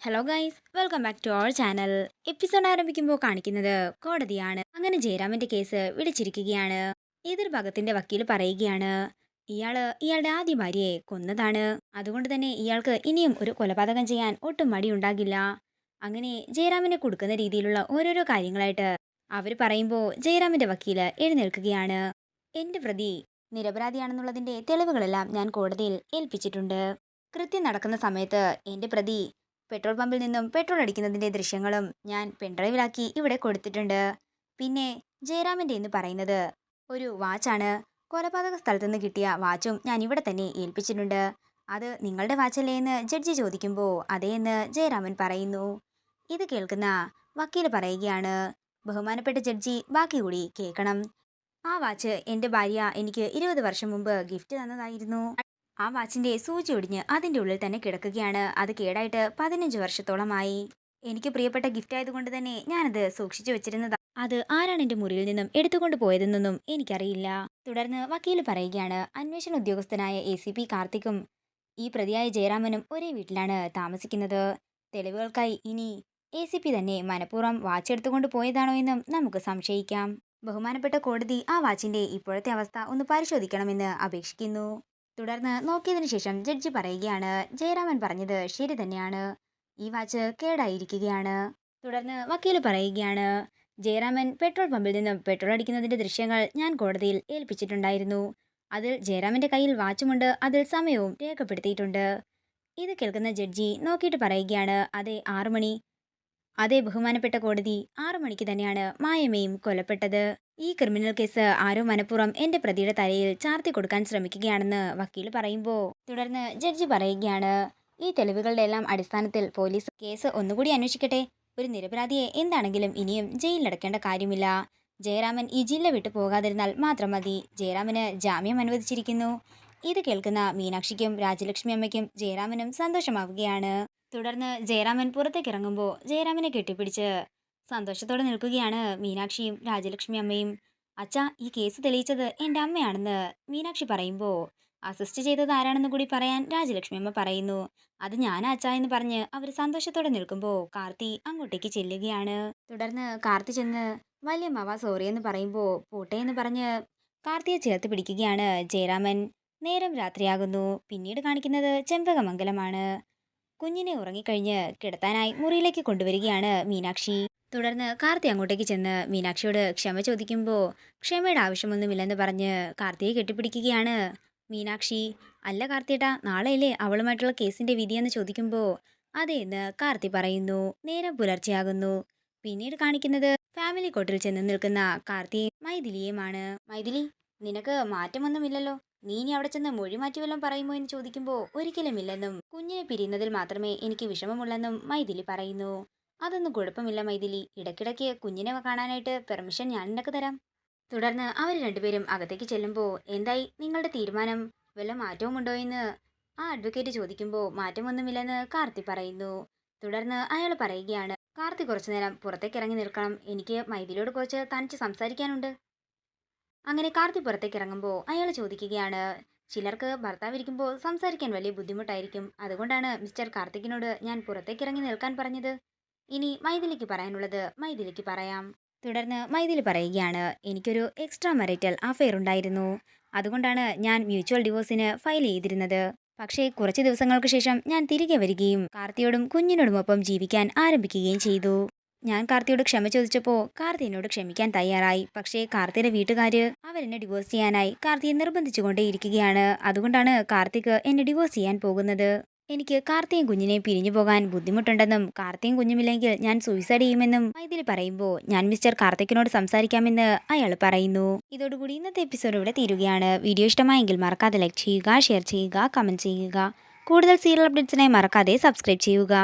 Hello guys, welcome back to our channel. Episode ആരംഭിക്കുമ്പോൾ കാണിക്കുന്നത് കോടതിയാണ്. അങ്ങനെ ജയറാമിന്റെ കേസ് വിളിച്ചിരിക്കുകയാണ്. എതിർഭാഗത്തിന്റെ വക്കീൽ പറയുകയാണ്, ഇയാളുടെ ആദ്യ ഭാര്യയെ കൊന്നതാണ്. അതുകൊണ്ട് തന്നെ ഇയാൾക്ക് ഇനിയും ഒരു കൊലപാതകം ചെയ്യാൻ ഒട്ടും മടിയുണ്ടാകില്ല. അങ്ങനെ ജയറാമിനെ കൊടുക്കുന്ന രീതിയിലുള്ള ഓരോരോ കാര്യങ്ങളായിട്ട് അവർ പറയുമ്പോൾ ജയറാമിന്റെ വക്കീല് എഴുന്നേൽക്കുകയാണ്. എന്റെ പ്രതി നിരപരാധിയാണെന്നുള്ളതിന്റെ തെളിവുകളെല്ലാം ഞാൻ കോടതിയിൽ ഏൽപ്പിച്ചിട്ടുണ്ട്. കൃത്യം നടക്കുന്ന സമയത്ത് എന്റെ പ്രതി പെട്രോൾ പമ്പിൽ നിന്നും പെട്രോൾ അടിക്കുന്നതിന്റെ ദൃശ്യങ്ങളും ഞാൻ പെൻഡ്രൈവിലാക്കി ഇവിടെ കൊടുത്തിട്ടുണ്ട്. പിന്നെ ജയറാമിന്റെ എന്ന് പറയുന്നത് ഒരു വാച്ചാണ്. കൊലപാതക സ്ഥലത്ത് നിന്ന് കിട്ടിയ വാച്ചും ഞാൻ ഇവിടെ തന്നെ ഏൽപ്പിച്ചിട്ടുണ്ട്. അത് നിങ്ങളുടെ വാച്ചല്ലേ എന്ന് ജഡ്ജി ചോദിക്കുമ്പോൾ അതേ എന്ന് ജയറാമൻ പറയുന്നു. ഇത് കേൾക്കുന്ന വക്കീൽ പറയുകയാണ്, ബഹുമാനപ്പെട്ട ജഡ്ജി ബാക്കി കൂടി കേൾക്കണം. ആ വാച്ച് എൻ്റെ ഭാര്യ എനിക്ക് 20 വർഷം മുമ്പ് ഗിഫ്റ്റ് തന്നതായിരുന്നു. ആ വാച്ചിന്റെ സൂചി ഒടിഞ്ഞ് അതിന്റെ ഉള്ളിൽ തന്നെ കിടക്കുകയാണ്. അത് കേടായിട്ട് 15 വർഷത്തോളമായി. എനിക്ക് പ്രിയപ്പെട്ട ഗിഫ്റ്റ് ആയതുകൊണ്ട് തന്നെ ഞാനത് സൂക്ഷിച്ചു വെച്ചിരുന്നതാ. അത് ആരാണ് എന്റെ മുറിയിൽ നിന്നും എടുത്തുകൊണ്ട് പോയതെന്നൊന്നും എനിക്കറിയില്ല. തുടർന്ന് വക്കീൽ പറയുകയാണ്, അന്വേഷണ ഉദ്യോഗസ്ഥനായ ACP കാർത്തിക്കും ഈ പ്രതിയായ ജയറാമനും ഒരേ വീട്ടിലാണ് താമസിക്കുന്നത്. തെളിവുകൾക്കായി ഇനി ACP തന്നെ മനഃപൂർവ്വം വാച്ച് എടുത്തുകൊണ്ട് പോയതാണോ എന്നും നമുക്ക് സംശയിക്കാം. ബഹുമാനപ്പെട്ട കോടതി ആ വാച്ചിന്റെ ഇപ്പോഴത്തെ അവസ്ഥ ഒന്ന് പരിശോധിക്കണമെന്ന് അപേക്ഷിക്കുന്നു. തുടർന്ന് നോക്കിയതിനു ശേഷം ജഡ്ജി പറയുകയാണ്, ജയറാമൻ പറഞ്ഞത് ശരി തന്നെയാണ്. ഈ വാച്ച് കേടായിരിക്കുകയാണ്. തുടർന്ന് വക്കീൽ പറയുകയാണ്, ജയറാമൻ പെട്രോൾ പമ്പിൽ നിന്നും പെട്രോൾ അടിക്കുന്നതിന്റെ ദൃശ്യങ്ങൾ ഞാൻ കോടതിയിൽ ഏൽപ്പിച്ചിട്ടുണ്ടായിരുന്നു. അതിൽ ജയറാമന്റെ കയ്യിൽ വാച്ചുമുണ്ട്, അതിൽ സമയവും രേഖപ്പെടുത്തിയിട്ടുണ്ട്. ഇത് കേൾക്കുന്ന ജഡ്ജി നോക്കിയിട്ട് പറയുകയാണ്, അതെ 6 മണി. അതേ ബഹുമാനപ്പെട്ട കോടതി, 6 മണിക്ക് തന്നെയാണ് മായമയും കൊല്ലപ്പെട്ടത്. ഈ ക്രിമിനൽ കേസ് ആരോ മനഃപൂർവ്വം എന്റെ പ്രതിയുടെ തലയിൽ ചാർത്തി കൊടുക്കാൻ ശ്രമിക്കുകയാണെന്ന് വക്കീൽ പറയുമ്പോൾ തുടർന്ന് ജഡ്ജി പറയുകയാണ്, ഈ തെളിവുകളുടെ എല്ലാം അടിസ്ഥാനത്തിൽ പോലീസ് കേസ് ഒന്നുകൂടി അന്വേഷിക്കട്ടെ. ഒരു നിരപരാധിയെ എന്താണെങ്കിലും ഇനിയും ജയിലിലടക്കേണ്ട കാര്യമില്ല. ജയറാമൻ ഈ ജില്ല വിട്ടു പോകാതിരുന്നാൽ മാത്രം മതി. ജയറാമന് ജാമ്യം അനുവദിച്ചിരിക്കുന്നു. ഇത് കേൾക്കുന്ന മീനാക്ഷിക്കും രാജലക്ഷ്മി അമ്മയ്ക്കും ജയറാമനും സന്തോഷമാവുകയാണ്. തുടർന്ന് ജയറാമൻ പുറത്തേക്ക് ഇറങ്ങുമ്പോൾ ജയറാമനെ കെട്ടിപ്പിടിച്ച് സന്തോഷത്തോടെ നിൽക്കുകയാണ് മീനാക്ഷിയും രാജലക്ഷ്മി അമ്മയും. അച്ഛാ, ഈ കേസ് തെളിയിച്ചത് എൻ്റെ അമ്മയാണെന്ന് മീനാക്ഷി പറയുമ്പോൾ അസിസ്റ്റ് ചെയ്തത് ആരാണെന്ന് കൂടി പറയാൻ രാജലക്ഷ്മി അമ്മ പറയുന്നു. അത് ഞാനാ അച്ഛാ എന്ന് പറഞ്ഞ് അവർ സന്തോഷത്തോടെ നിൽക്കുമ്പോൾ കാർത്തി അങ്ങോട്ടേക്ക് ചെല്ലുകയാണ്. തുടർന്ന് കാർത്തി ചെന്ന് വല്യമ്മാവ സോറി എന്ന് പറയുമ്പോൾ പോട്ടെ എന്ന് പറഞ്ഞ് കാർത്തിയെ ചേർത്ത് പിടിക്കുകയാണ് ജയറാമൻ. നേരം രാത്രിയാകുന്നു. പിന്നീട് കാണിക്കുന്നത് ചെമ്പകമംഗലമാണ്. കുഞ്ഞിനെ ഉറങ്ങിക്കഴിഞ്ഞ് കിടത്താനായി മുറിയിലേക്ക് കൊണ്ടുവരികയാണ് മീനാക്ഷി. തുടർന്ന് കാർത്തി അങ്ങോട്ടേക്ക് ചെന്ന് മീനാക്ഷിയോട് ക്ഷമ ചോദിക്കുമ്പോൾ ക്ഷമയുടെ ആവശ്യമൊന്നുമില്ലെന്ന് പറഞ്ഞ് കാർത്തിയെ കെട്ടിപ്പിടിക്കുകയാണ് മീനാക്ഷി. അല്ല കാർത്തിയേട്ടാ, നാളെയല്ലേ അവളുമായിട്ടുള്ള കേസിന്റെ വിധിയെന്ന് ചോദിക്കുമ്പോൾ അതേ എന്ന് കാർത്തി പറയുന്നു. നേരം പുലർച്ചെയാകുന്നു. പിന്നീട് കാണിക്കുന്നത് ഫാമിലി കോർട്ടിൽ ചെന്ന് നിൽക്കുന്ന കാർത്തിയെയും മൈഥിലിയുമാണ്. മൈഥിലി, നിനക്ക് മാറ്റമൊന്നുമില്ലല്ലോ. നീ ഇനി അവിടെ ചെന്ന് മൊഴി മാറ്റി വല്ലതും പറയുമോ എന്ന് ചോദിക്കുമ്പോൾ ഒരിക്കലുമില്ലെന്നും കുഞ്ഞിനെ പിരിയുന്നതിൽ മാത്രമേ എനിക്ക് വിഷമമുള്ളെന്നും മൈഥിലി പറയുന്നു. അതൊന്നും കുഴപ്പമില്ല മൈഥിലി, ഇടയ്ക്കിടയ്ക്ക് കുഞ്ഞിനെ കാണാനായിട്ട് പെർമിഷൻ ഞാൻ നിനക്ക് തരാം. തുടർന്ന് അവർ രണ്ടുപേരും അകത്തേക്ക് ചെല്ലുമ്പോൾ എന്തായി നിങ്ങളുടെ തീരുമാനം, വല്ല മാറ്റവും ഉണ്ടോ എന്ന് ആ അഡ്വക്കേറ്റ് ചോദിക്കുമ്പോൾ മാറ്റമൊന്നുമില്ലെന്ന് കാർത്തി പറയുന്നു. തുടർന്ന് അയാൾ പറയുകയാണ്, കാർത്തി കുറച്ചു നേരം പുറത്തേക്ക് ഇറങ്ങി നിൽക്കണം, എനിക്ക് മൈഥിലിയോട് കുറച്ച് തനിച്ച് സംസാരിക്കാനുണ്ട്. അങ്ങനെ കാർത്തി പുറത്തേക്ക് ഇറങ്ങുമ്പോൾ അയാൾ ചോദിക്കുകയാണ്, ചിലർക്ക് ഭർത്താവിരിക്കുമ്പോൾ സംസാരിക്കാൻ വലിയ ബുദ്ധിമുട്ടായിരിക്കും, അതുകൊണ്ടാണ് മിസ്റ്റർ കാർത്തിക്കിനോട് ഞാൻ പുറത്തേക്ക് ഇറങ്ങി നിൽക്കാൻ പറഞ്ഞത്. ഇനി മൈഥിലിക്ക് പറയാനുള്ളത് മൈഥിലിക്ക് പറയാം. തുടർന്ന് മൈഥിലി പറയുകയാണ്, എനിക്കൊരു എക്സ്ട്രാ മരിറ്റൽ അഫെയർ ഉണ്ടായിരുന്നു. അതുകൊണ്ടാണ് ഞാൻ മ്യൂച്വൽ ഡിവോഴ്സിന് ഫയൽ ചെയ്തിരുന്നത്. പക്ഷേ കുറച്ച് ദിവസങ്ങൾക്ക് ശേഷം ഞാൻ തിരികെ വരികയും കാർത്തിയോടും കുഞ്ഞിനോടുമൊപ്പം ജീവിക്കാൻ ആരംഭിക്കുകയും ചെയ്തു. ഞാൻ കാർത്തിയോട് ക്ഷമ ചോദിച്ചപ്പോൾ കാർത്തി എന്നോട് ക്ഷമിക്കാൻ തയ്യാറായി. പക്ഷേ കാർത്തിയുടെ വീട്ടുകാര് അവരെന്നെ ഡിവോഴ്സ് ചെയ്യാനായി കാർത്തിയെ നിർബന്ധിച്ചുകൊണ്ടേയിരിക്കുകയാണ്. അതുകൊണ്ടാണ് കാർത്തിക് എന്നെ ഡിവോഴ്സ് ചെയ്യാൻ പോകുന്നത്. എനിക്ക് കാർത്തിയും കുഞ്ഞിനെയും പിരിഞ്ഞു പോകാൻ ബുദ്ധിമുട്ടുണ്ടെന്നും കാർത്തിയും കുഞ്ഞുമില്ലെങ്കിൽ ഞാൻ സൂയിസൈഡ് ചെയ്യുമെന്നും മൈഥിലി പറയുമ്പോൾ ഞാൻ മിസ്റ്റർ കാർത്തിക്കിനോട് സംസാരിക്കാമെന്ന് അയാൾ പറയുന്നു. ഇതോടുകൂടി ഇന്നത്തെ എപ്പിസോഡ് ഇവിടെ തീരുകയാണ്. വീഡിയോ ഇഷ്ടമായെങ്കിൽ മറക്കാതെ ലൈക്ക് ചെയ്യുക, ഷെയർ ചെയ്യുക, കമന്റ് ചെയ്യുക. കൂടുതൽ സീരിയൽ അപ്ഡേറ്റ്സിനായി മറക്കാതെ സബ്സ്ക്രൈബ് ചെയ്യുക.